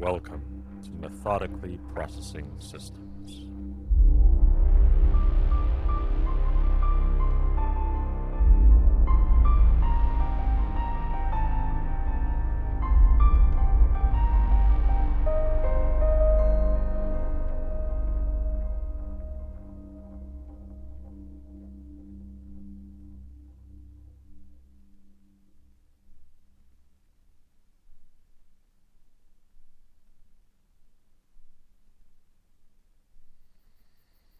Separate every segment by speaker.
Speaker 1: Welcome to Methodically Processing Systems.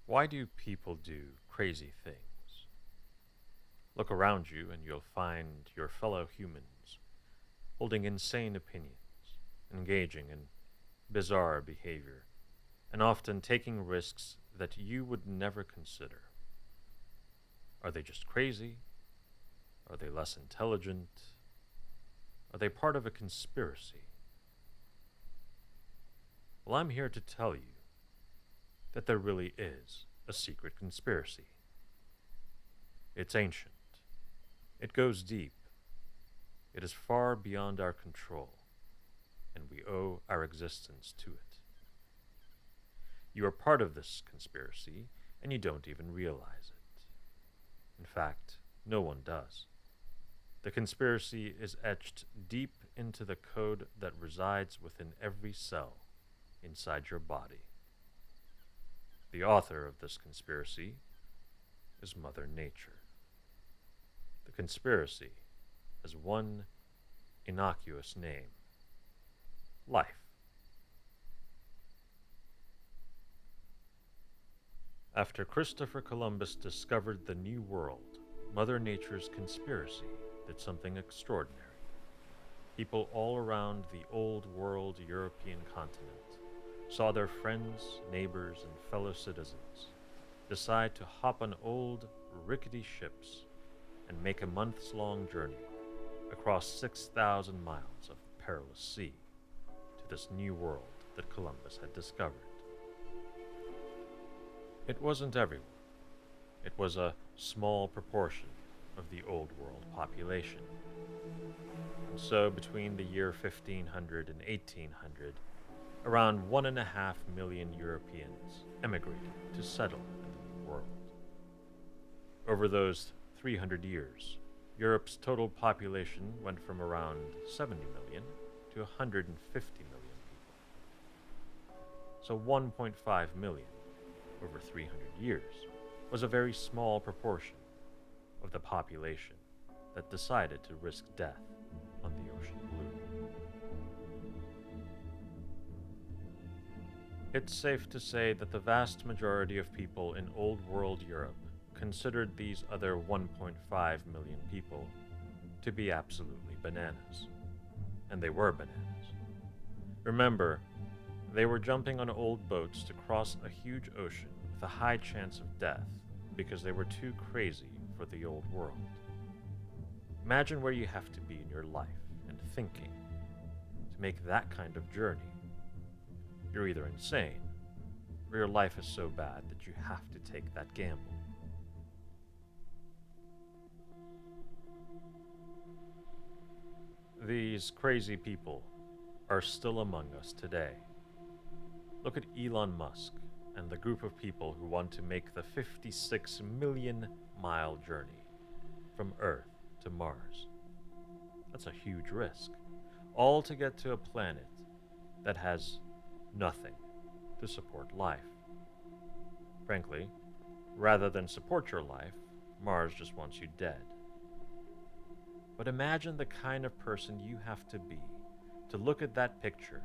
Speaker 1: Why do people do crazy things? Look around you and you'll find your fellow humans holding insane opinions, engaging in bizarre behavior, and often taking risks that you would never consider. Are they just crazy? Are they less intelligent? Are they part of a conspiracy? Well, I'm here to tell you that there really is a secret conspiracy. It's ancient. It goes deep. It is far beyond our control, and we owe our existence to it. You are part of this conspiracy, and you don't even realize it. In fact, no one does. The conspiracy is etched deep into the code that resides within every cell inside your body. The author of this conspiracy is Mother Nature. The conspiracy has one innocuous name: life. After Christopher Columbus discovered the New World, Mother Nature's conspiracy did something extraordinary. People all around the Old World European continent saw their friends, neighbors, and fellow citizens decide to hop on old, rickety ships and make a months-long journey across 6,000 miles of perilous sea to this new world that Columbus had discovered. It wasn't everyone. It was a small proportion of the Old World population. And so between the year 1500 and 1800, around 1.5 million Europeans emigrated to settle in the New World. Over those 300 years, Europe's total population went from around 70 million to 150 million people. So 1.5 million over 300 years was a very small proportion of the population that decided to risk death on the ocean blue. It's safe to say that the vast majority of people in Old World Europe considered these other 1.5 million people to be absolutely bananas. And they were bananas. Remember, they were jumping on old boats to cross a huge ocean with a high chance of death because they were too crazy for the old world. Imagine where you have to be in your life and thinking to make that kind of journey. You're either insane, or your life is so bad that you have to take that gamble. These crazy people are still among us today. Look at Elon Musk and the group of people who want to make the 56 million mile journey from Earth to Mars. That's a huge risk, all to get to a planet that has nothing to support life. Frankly, rather than support your life, Mars just wants you dead. But imagine the kind of person you have to be to look at that picture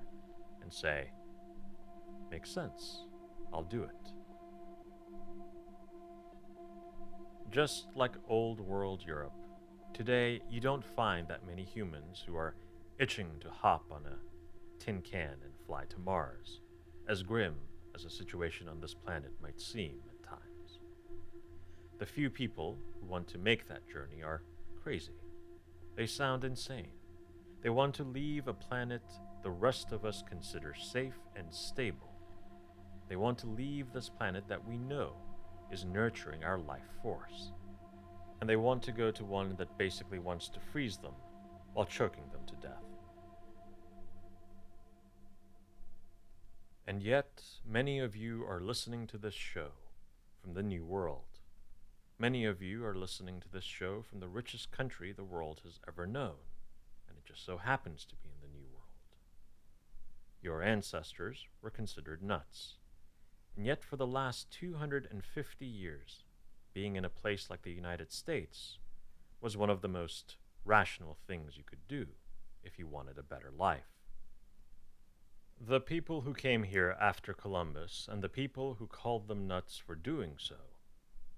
Speaker 1: and say, makes sense, I'll do it. Just like Old World Europe, today you don't find that many humans who are itching to hop on a tin can and fly to Mars, as grim as a situation on this planet might seem at times. The few people who want to make that journey are crazy. They sound insane. They want to leave a planet the rest of us consider safe and stable. They want to leave this planet that we know is nurturing our life force. And they want to go to one that basically wants to freeze them while choking them to death. And yet, many of you are listening to this show from the New World. Many of you are listening to this show from the richest country the world has ever known, and it just so happens to be in the New World. Your ancestors were considered nuts, and yet for the last 250 years, being in a place like the United States was one of the most rational things you could do if you wanted a better life. The people who came here after Columbus and the people who called them nuts for doing so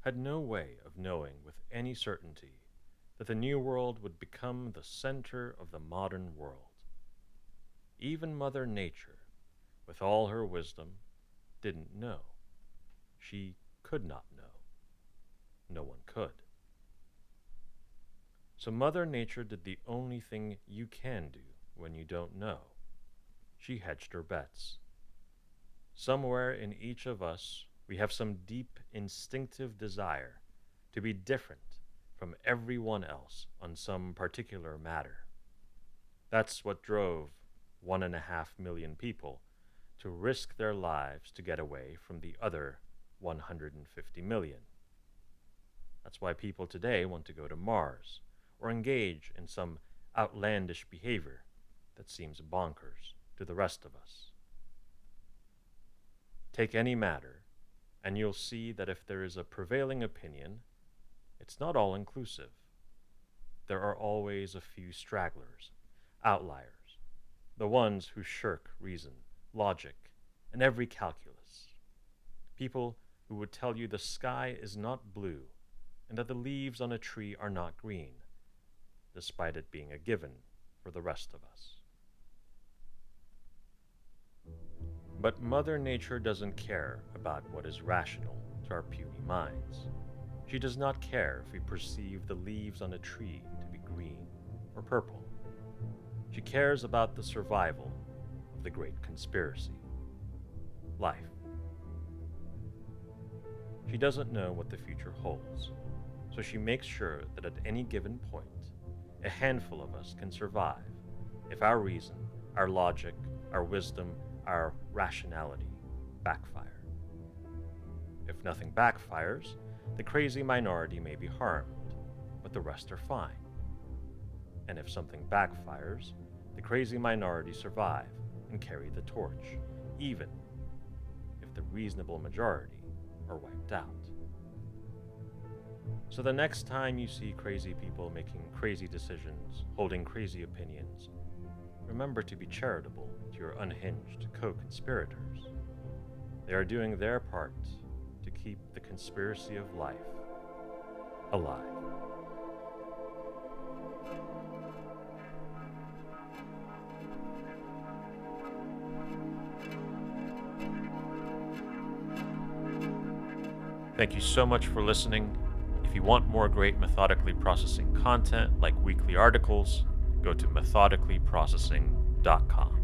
Speaker 1: had no way of knowing with any certainty that the New World would become the center of the modern world. Even Mother Nature, with all her wisdom, didn't know. She could not know. No one could. So Mother Nature did the only thing you can do when you don't know. She hedged her bets. Somewhere in each of us, we have some deep instinctive desire to be different from everyone else on some particular matter. That's what drove 1.5 million people to risk their lives to get away from the other 150 million. That's why people today want to go to Mars or engage in some outlandish behavior that seems bonkers to the rest of us. Take any matter, and you'll see that if there is a prevailing opinion, it's not all-inclusive. There are always a few stragglers, outliers, the ones who shirk reason, logic, and every calculus. People who would tell you the sky is not blue and that the leaves on a tree are not green, despite it being a given for the rest of us. But Mother Nature doesn't care about what is rational to our puny minds. She does not care if we perceive the leaves on a tree to be green or purple. She cares about the survival of the great conspiracy, life. She doesn't know what the future holds, so she makes sure that at any given point, a handful of us can survive if our reason, our logic, our wisdom, our rationality backfire. If nothing backfires, the crazy minority may be harmed, but the rest are fine. And if something backfires, the crazy minority survive and carry the torch, even if the reasonable majority are wiped out. So the next time you see crazy people making crazy decisions, holding crazy opinions, remember to be charitable to your unhinged co-conspirators. They are doing their part to keep the conspiracy of life alive. Thank you so much for listening. If you want more great methodically processing content like weekly articles, go to methodicallyprocessing.com.